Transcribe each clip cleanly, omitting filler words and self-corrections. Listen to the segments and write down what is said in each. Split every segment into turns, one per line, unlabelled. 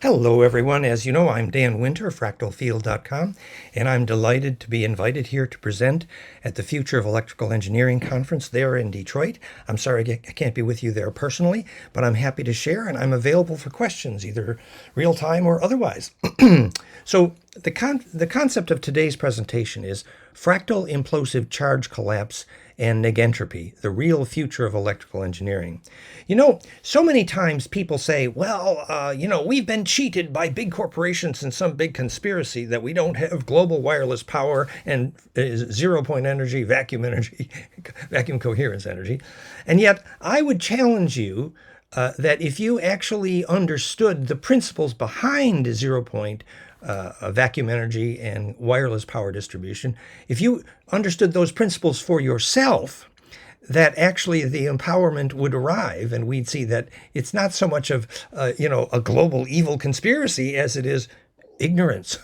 Hello, everyone. As you know, I'm Dan Winter of fractalfield.com, and I'm delighted to be invited here to present at the Future of Electrical Engineering conference there in Detroit. I'm sorry I can't be with you there personally, but I'm happy to share, and I'm available for questions, either real time or otherwise. So the concept of today's presentation is fractal implosive charge collapse and negentropy, the real future of electrical engineering. You know, so many times people say, well, we've been cheated by big corporations and some big conspiracy that we don't have global wireless power and zero-point energy, vacuum coherence energy. And yet I would challenge you that if you actually understood the principles behind zero-point vacuum energy and wireless power distribution, if you understood those principles for yourself, that actually the empowerment would arrive, and we'd see that it's not so much of a global evil conspiracy as it is ignorance.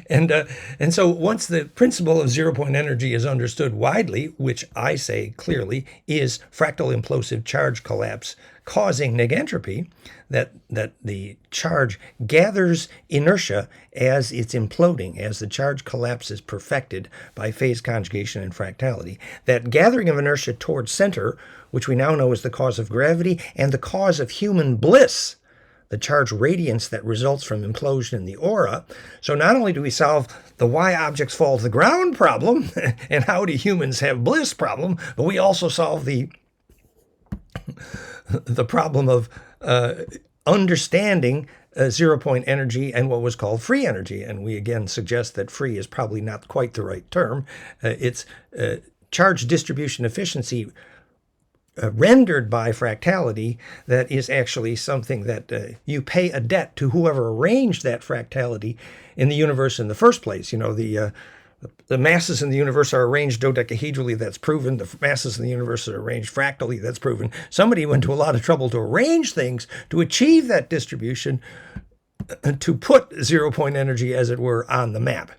And so once the principle of zero-point energy is understood widely, which I say clearly is fractal implosive charge collapse causing negentropy, that the charge gathers inertia as it's imploding, as the charge collapse is perfected by phase conjugation and fractality. That gathering of inertia towards center, which we now know is the cause of gravity and the cause of human bliss, the charge radiance that results from implosion in the aura. So not only do we solve the why objects fall to the ground problem and how do humans have bliss problem, but we also solve the problem of understanding zero-point energy and what was called free energy. And we again suggest that free is probably not quite the right term. It's charge distribution efficiency rendered by fractality that is actually something that you pay a debt to whoever arranged that fractality in the universe in the first place. You know, the masses in the universe are arranged dodecahedrally, that's proven. The masses in the universe are arranged fractally, that's proven. Somebody went to a lot of trouble to arrange things to achieve that distribution, to put zero-point energy, as it were, on the map.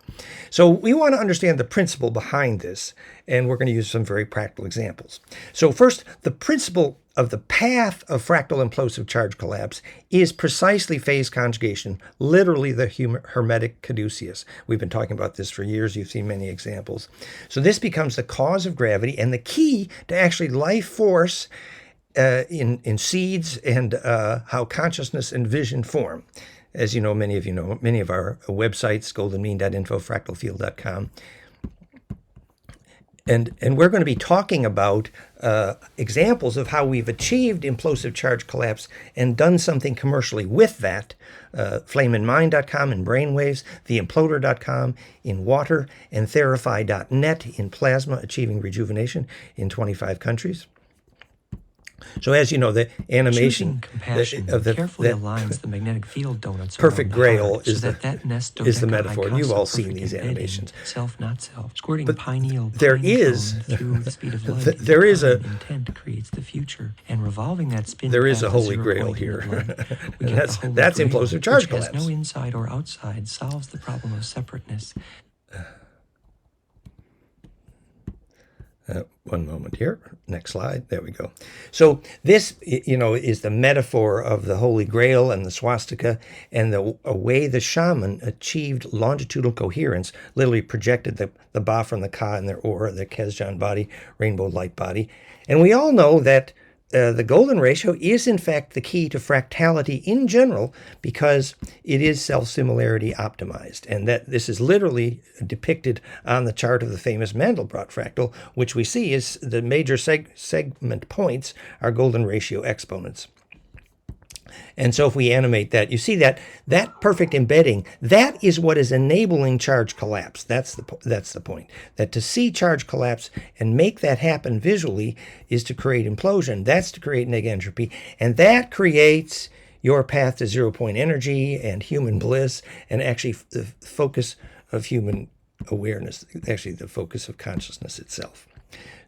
So we want to understand the principle behind this, and we're going to use some very practical examples. So first, the principle of the path of fractal implosive charge collapse is precisely phase conjugation, literally the hermetic caduceus. We've been talking about this for years. You've seen many examples. So this becomes the cause of gravity and the key to actually life force in seeds and how consciousness and vision form. As you know, many of our websites, goldenmean.info, fractalfield.com. And we're going to be talking about examples of how we've achieved implosive charge collapse and done something commercially with that. Flameinmind.com in brainwaves, theimploder.com in water, and therify.net in plasma, achieving rejuvenation in 25 countries. So as you know, the animation
of the carefully aligns the magnetic field donuts
perfect grail is
so
that is the metaphor. And you've all seen these animations.
Self, not self. Squirting
but
pineal
there is
through the speed of light.
there is a
intent creates the future, and revolving that spin.
There is a holy grail here, and that's implosive charge collapse.
Has no inside or outside, solves the problem of separateness.
One moment here. Next slide. There we go. So this, is the metaphor of the Holy Grail and the swastika and the way the shaman achieved longitudinal coherence, literally projected the Ba from the Ka in their aura, the Kesjan body, rainbow light body. And we all know that the golden ratio is in fact the key to fractality in general because it is self-similarity optimized. And that this is literally depicted on the chart of the famous Mandelbrot fractal, which we see is the major segment points are golden ratio exponents. And so if we animate that, you see that perfect embedding, that is what is enabling charge collapse. That's the point. That to see charge collapse and make that happen visually is to create implosion. That's to create negentropy. And that creates your path to zero-point energy and human bliss, and actually the focus of human awareness, actually the focus of consciousness itself.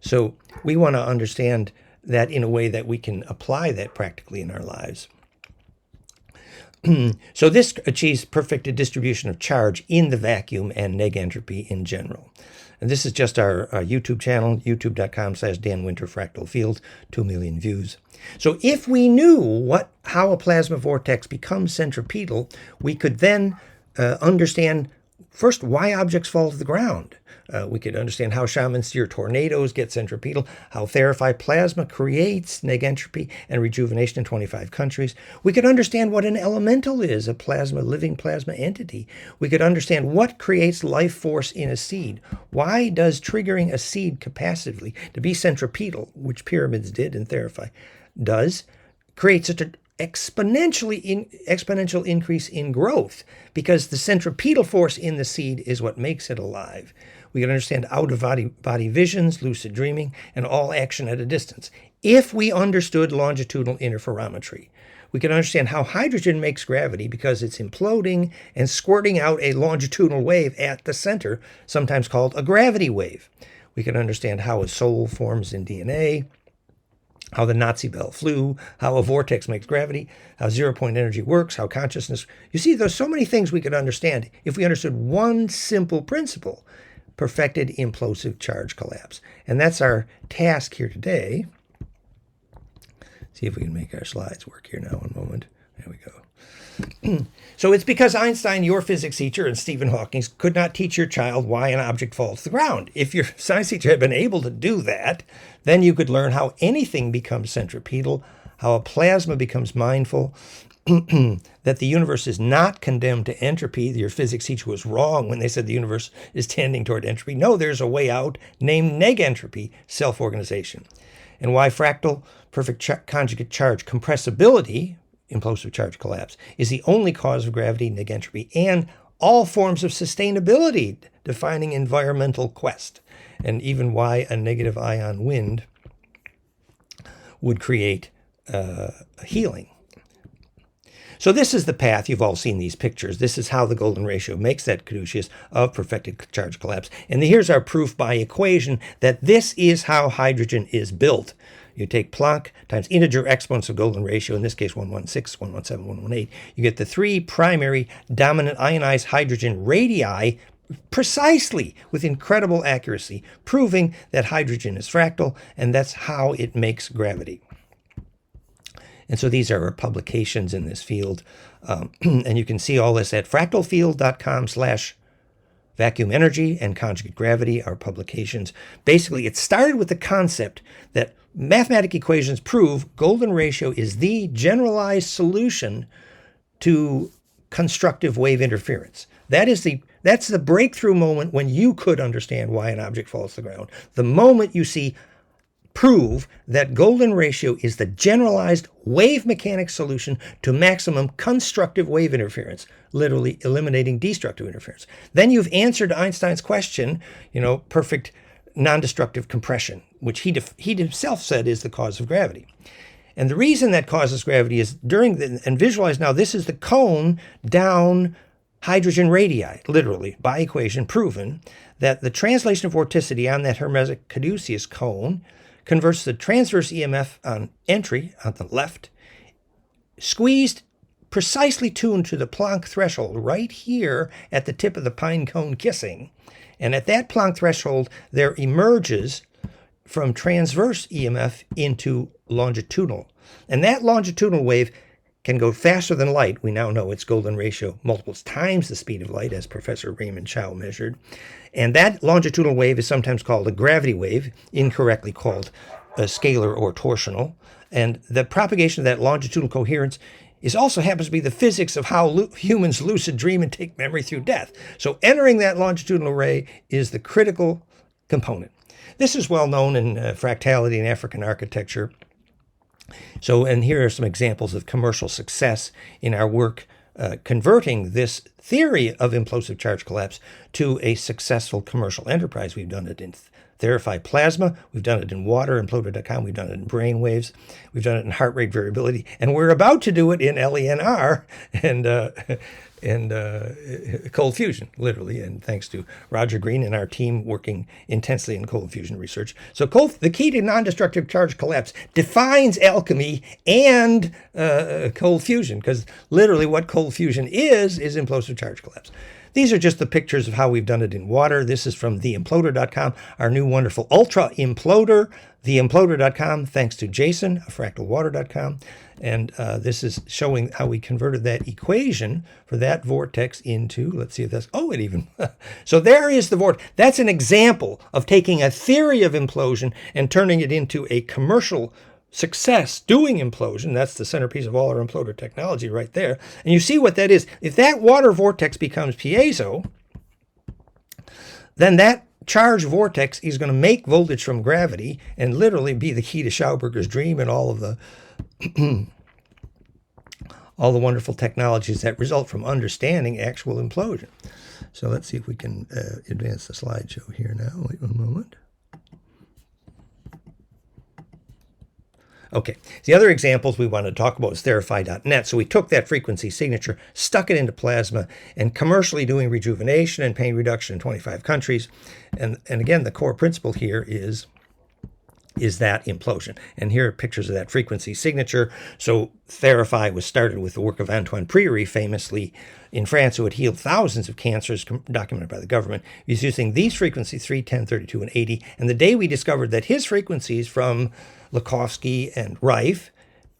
So we want to understand that in a way that we can apply that practically in our lives. So this achieves perfect distribution of charge in the vacuum and negentropy in general. And this is just our YouTube channel, youtube.com/Dan Winter Fractal Field, 2 million views. So if we knew how a plasma vortex becomes centripetal, we could then understand, first, why objects fall to the ground. We could understand how shamans steer tornadoes, get centripetal, how Therify plasma creates negentropy and rejuvenation in 25 countries. We could understand what an elemental is, a living plasma entity. We could understand what creates life force in a seed. Why does triggering a seed capacitively to be centripetal, which pyramids did and Therify does, create such an exponential increase in growth, because the centripetal force in the seed is what makes it alive. We can understand out-of-body visions, lucid dreaming, and all action at a distance. If we understood longitudinal interferometry, we can understand how hydrogen makes gravity, because it's imploding and squirting out a longitudinal wave at the center, sometimes called a gravity wave. We can understand how a soul forms in DNA, how the Nazi bell flew, how a vortex makes gravity, how zero-point energy works, how consciousness... You see, there's so many things we could understand if we understood one simple principle: perfected implosive charge collapse. And that's our task here today. See if we can make our slides work here now. One moment. There we go. So it's because Einstein, your physics teacher, and Stephen Hawking could not teach your child why an object falls to the ground. If your science teacher had been able to do that, then you could learn how anything becomes centripetal, how a plasma becomes mindful, that the universe is not condemned to entropy. Your physics teacher was wrong when they said the universe is tending toward entropy. No, there's a way out named negentropy, self-organization. And why fractal perfect conjugate charge compressibility, implosive charge collapse, is the only cause of gravity, negentropy, and all forms of sustainability, defining environmental quest. And even why a negative ion wind would create healing. So this is the path. You've all seen these pictures. This is how the golden ratio makes that caduceus of perfected charge collapse. And here's our proof by equation that this is how hydrogen is built. You take Planck times integer exponents of golden ratio, in this case 116, 117, 118. You get the three primary dominant ionized hydrogen radii precisely, with incredible accuracy, proving that hydrogen is fractal, and that's how it makes gravity. And so these are our publications in this field. And you can see all this at fractalfield.com/vacuum energy and conjugate gravity, our publications. Basically, it started with the concept that mathematical equations prove golden ratio is the generalized solution to constructive wave interference. That's the breakthrough moment when you could understand why an object falls to the ground. The moment you prove that golden ratio is the generalized wave mechanics solution to maximum constructive wave interference, literally eliminating destructive interference. Then you've answered Einstein's question, perfect non-destructive compression, which he himself said is the cause of gravity. And the reason that causes gravity is and visualize now, this is the cone down hydrogen radii, literally, by equation proven that the translation of vorticity on that hermetic caduceus cone converts the transverse EMF on entry on the left, squeezed, precisely tuned to the Planck threshold right here at the tip of the pine cone kissing. And at that Planck threshold, there emerges from transverse EMF into longitudinal. And that longitudinal wave can go faster than light. We now know its golden ratio multiples times the speed of light, as Professor Raymond Chow measured. And that longitudinal wave is sometimes called a gravity wave, incorrectly called a scalar or torsional. And the propagation of that longitudinal coherence also happens to be the physics of how humans lucid dream and take memory through death. So entering that longitudinal ray is the critical component. This is well known in fractality and African architecture. And here are some examples of commercial success in our work converting this theory of implosive charge collapse to a successful commercial enterprise. We've done it in Therify plasma, we've done it in water, Imploder.com, we've done it in brain waves, we've done it in heart rate variability, and we're about to do it in LENR and cold fusion, literally, and thanks to Roger Green and our team working intensely in cold fusion research. So the key to non-destructive charge collapse defines alchemy and cold fusion, because literally what cold fusion is implosive charge collapse. these are just the pictures of how we've done it in water. This is from theimploder.com, our new wonderful ultra imploder, theimploder.com, thanks to Jason, fractalwater.com. And this is showing how we converted that equation for that vortex into, let's see if that's, oh, it even, so there is the vortex. That's an example of taking a theory of implosion and turning it into a commercial success doing implosion. That's the centerpiece of all our imploder technology right there. And you see what that is. If that water vortex becomes piezo, then that charged vortex is going to make voltage from gravity and literally be the key to Schauberger's dream and all of the all the wonderful technologies that result from understanding actual implosion. So let's see if we can advance the slideshow here now. Wait one moment. Okay, the other examples we wanted to talk about is Therify.net. So we took that frequency signature, stuck it into plasma, and commercially doing rejuvenation and pain reduction in 25 countries. And again, the core principle here is that implosion. And here are pictures of that frequency signature. So Therify was started with the work of Antoine Priory, famously in France, who had healed thousands of cancers documented by the government. He was using these frequencies, 3, 10, 32, and 80. And the day we discovered that his frequencies from Lakhovsky and Rife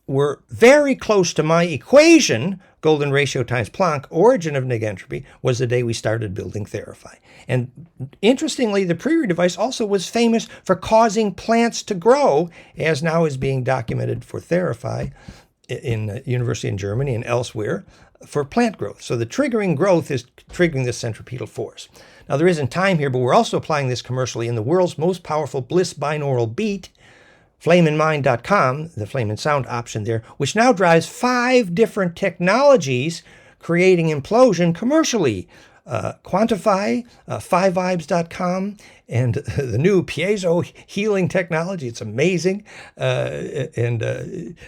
were very close to my equation, golden ratio times Planck, origin of negentropy, was the day we started building Therify. And interestingly, the Priory device also was famous for causing plants to grow, as now is being documented for Therify in the university in Germany and elsewhere for plant growth. So the triggering growth is triggering this centripetal force. Now there isn't time here, but we're also applying this commercially in the world's most powerful bliss binaural beat, flameinmind.com, the flame and sound option there, which now drives 5 different technologies creating implosion commercially. Quantify, 5vibes.com, and the new piezo healing technology. It's amazing. And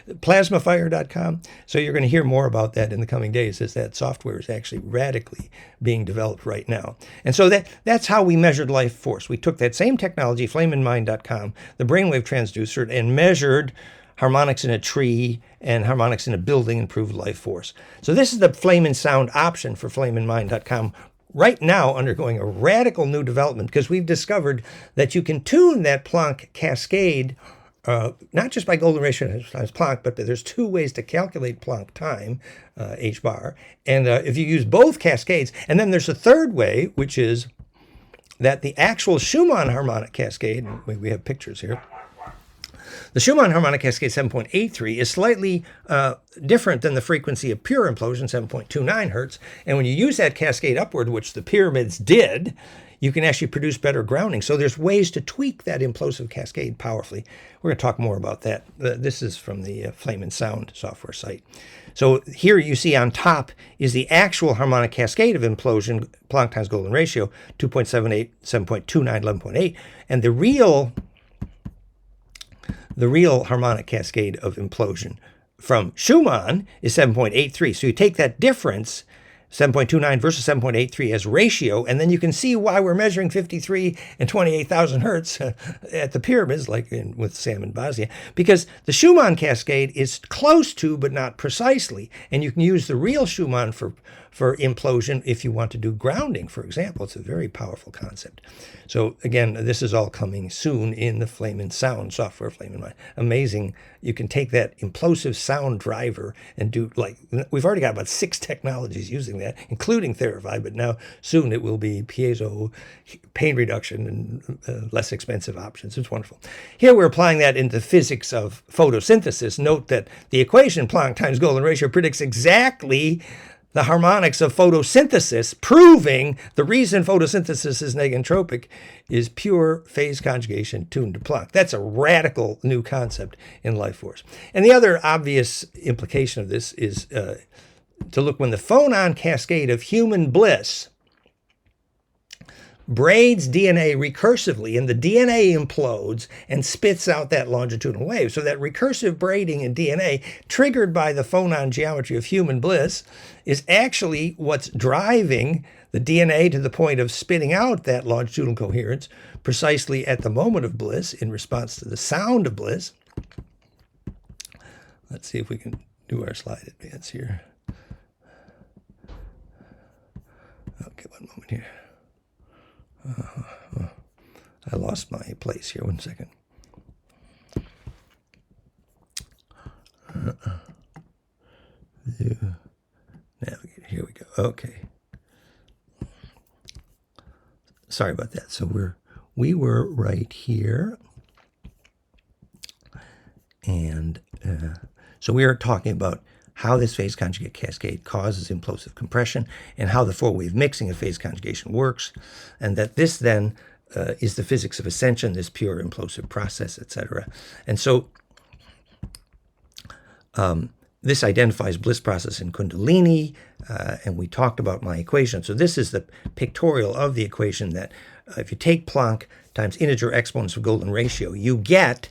plasmafire.com. So you're going to hear more about that in the coming days, as that software is actually radically being developed right now. And so that's how we measured life force. We took that same technology, flameinmind.com, the brainwave transducer, and measured harmonics in a tree and harmonics in a building, improved life force. So this is the flame and sound option for flameinmind.com, right now undergoing a radical new development, because we've discovered that you can tune that Planck cascade, not just by golden ratio times Planck, but there's 2 ways to calculate Planck time, h bar. And if you use both cascades, and then there's a third way, which is that the actual Schumann harmonic cascade, and we have pictures here, the Schumann harmonic cascade 7.83 is slightly different than the frequency of pure implosion, 7.29 hertz. And when you use that cascade upward, which the pyramids did, you can actually produce better grounding. So there's ways to tweak that implosive cascade powerfully. We're going to talk more about that. This is from the Flame and Sound software site. So here you see on top is the actual harmonic cascade of implosion, Planck times golden ratio, 2.78, 7.29, 11.8. And the real harmonic cascade of implosion from Schumann is 7.83. So you take that difference, 7.29 versus 7.83 as ratio, and then you can see why we're measuring 53 and 28,000 hertz at the pyramids, like with Sam and Bosnia, because the Schumann cascade is close to, but not precisely. And you can use the real Schumann for implosion if you want to do grounding, for example. It's a very powerful concept. So again, this is all coming soon in the Flame and Sound software, Flame and Mind. Amazing. You can take that implosive sound driver and do, like, we've already got about 6 technologies using that, including Therify, but now soon it will be piezo, pain reduction, and less expensive options. It's wonderful. Here we're applying that into physics of photosynthesis. Note that the equation Planck times golden ratio predicts exactly the harmonics of photosynthesis, proving the reason photosynthesis is negentropic is pure phase conjugation tuned to Planck. That's a radical new concept in life force. And the other obvious implication of this is to look when the phonon cascade of human bliss braids DNA recursively, and the DNA implodes and spits out that longitudinal wave. So that recursive braiding in DNA, triggered by the phonon geometry of human bliss, is actually what's driving the DNA to the point of spitting out that longitudinal coherence precisely at the moment of bliss in response to the sound of bliss. Let's see if we can do our slide advance here. Okay, one moment here. I lost my place here. 1 second. Navigate. Here we go. Okay. Sorry about that. So we were right here, and so we are talking about how this phase conjugate cascade causes implosive compression, and how the four-wave mixing of phase conjugation works, and that this then is the physics of ascension, this pure implosive process, etc. And so this identifies bliss process in Kundalini, and we talked about my equation. So this is the pictorial of the equation that if you take Planck times integer exponents of golden ratio, you get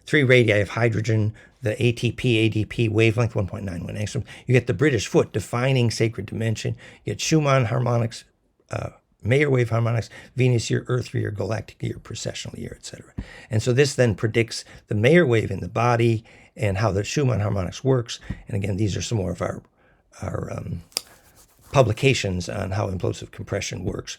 3 radii of hydrogen, the ATP, ADP wavelength 1.91 angstrom. You get the British foot defining sacred dimension. You get Schumann harmonics, Mayer wave harmonics, Venus year, Earth year, galactic year, precessional year, etc. And so this then predicts the Mayer wave in the body and how the Schumann harmonics works. And again, these are some more of our publications on how implosive compression works.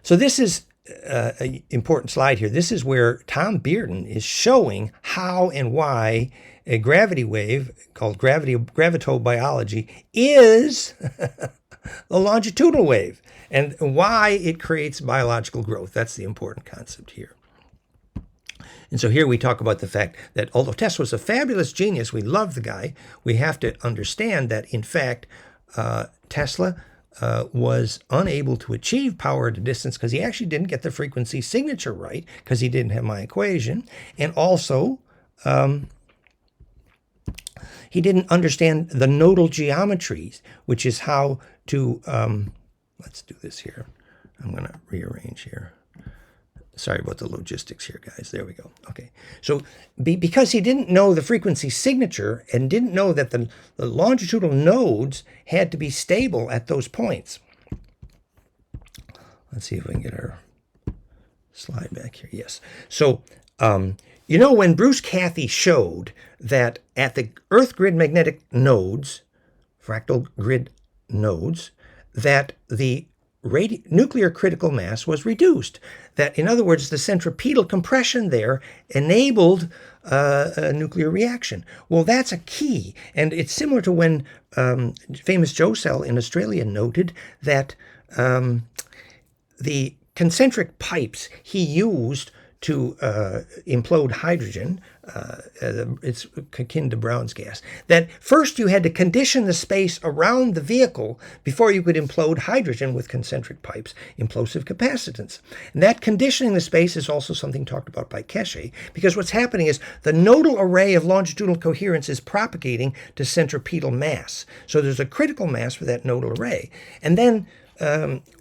So this is an important slide here. This is where Tom Bearden is showing how and why a gravity wave called gravitobiology is a longitudinal wave, and why it creates biological growth. That's the important concept here. And so here we talk about the fact that although Tesla was a fabulous genius, we love the guy, we have to understand that, in fact, Tesla was unable to achieve power at a distance because he actually didn't get the frequency signature right, because he didn't have my equation. And also, he didn't understand the nodal geometries, which is how to, let's do this here. I'm going to rearrange here. Sorry about the logistics here, guys. There we go. Okay. So because he didn't know the frequency signature and didn't know that the longitudinal nodes had to be stable at those points. Let's see if we can get our slide back here. Yes. So, you know, when Bruce Cathy showed that at the Earth grid magnetic nodes, fractal grid nodes, that the nuclear critical mass was reduced. That, in other words, the centripetal compression there enabled a nuclear reaction. Well, that's a key. And it's similar to when famous Joe Cell in Australia noted that the concentric pipes he used to implode hydrogen, it's akin to Brown's gas, that first you had to condition the space around the vehicle before you could implode hydrogen with concentric pipes, implosive capacitance. And that conditioning the space is also something talked about by Keshe, because what's happening is the nodal array of longitudinal coherence is propagating to centripetal mass. So there's a critical mass for that nodal array. And then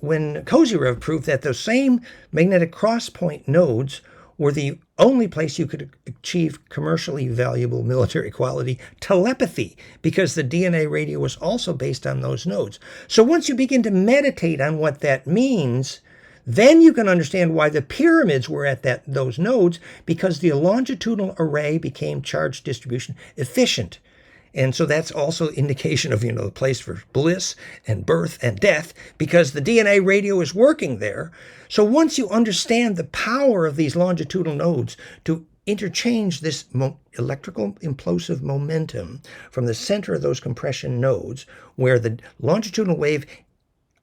when Kozyrev proved that those same magnetic cross-point nodes were the only place you could achieve commercially valuable military quality telepathy, because the DNA radio was also based on those nodes. So once you begin to meditate on what that means, then you can understand why the pyramids were at those nodes, because the longitudinal array became charge distribution efficient. And so that's also indication of, the place for bliss and birth and death, because the DNA radio is working there. So once you understand the power of these longitudinal nodes to interchange this electrical implosive momentum from the center of those compression nodes, where the longitudinal wave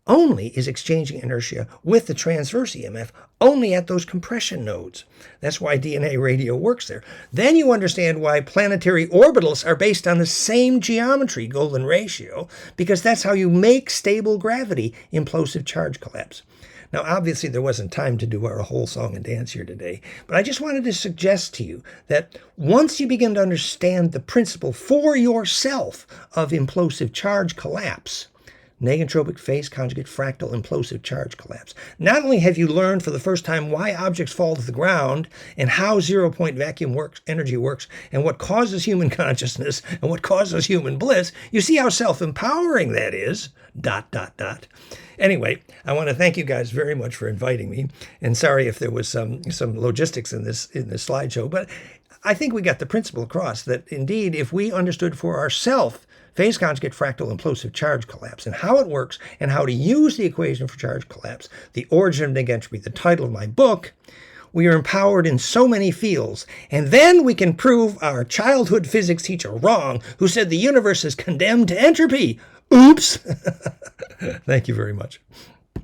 only is exchanging inertia with the transverse EMF only at those compression nodes. That's why DNA radio works there. Then you understand why planetary orbitals are based on the same geometry, golden ratio, because that's how you make stable gravity, implosive charge collapse. Now, obviously, there wasn't time to do our whole song and dance here today, but I just wanted to suggest to you that once you begin to understand the principle for yourself of implosive charge collapse, negentropic phase conjugate fractal implosive charge collapse, not only have you learned for the first time why objects fall to the ground and how zero-point vacuum energy works and what causes human consciousness and what causes human bliss, you see how self-empowering that is, ... Anyway, I want to thank you guys very much for inviting me, and sorry if there was some logistics in this slideshow, but I think we got the principle across that indeed, if we understood for ourselves phase conjugate fractal implosive charge collapse, and how it works, and how to use the equation for charge collapse, the origin of negentropy, the title of my book, we are empowered in so many fields, and then we can prove our childhood physics teacher wrong, who said the universe is condemned to entropy. Oops! Thank you very much.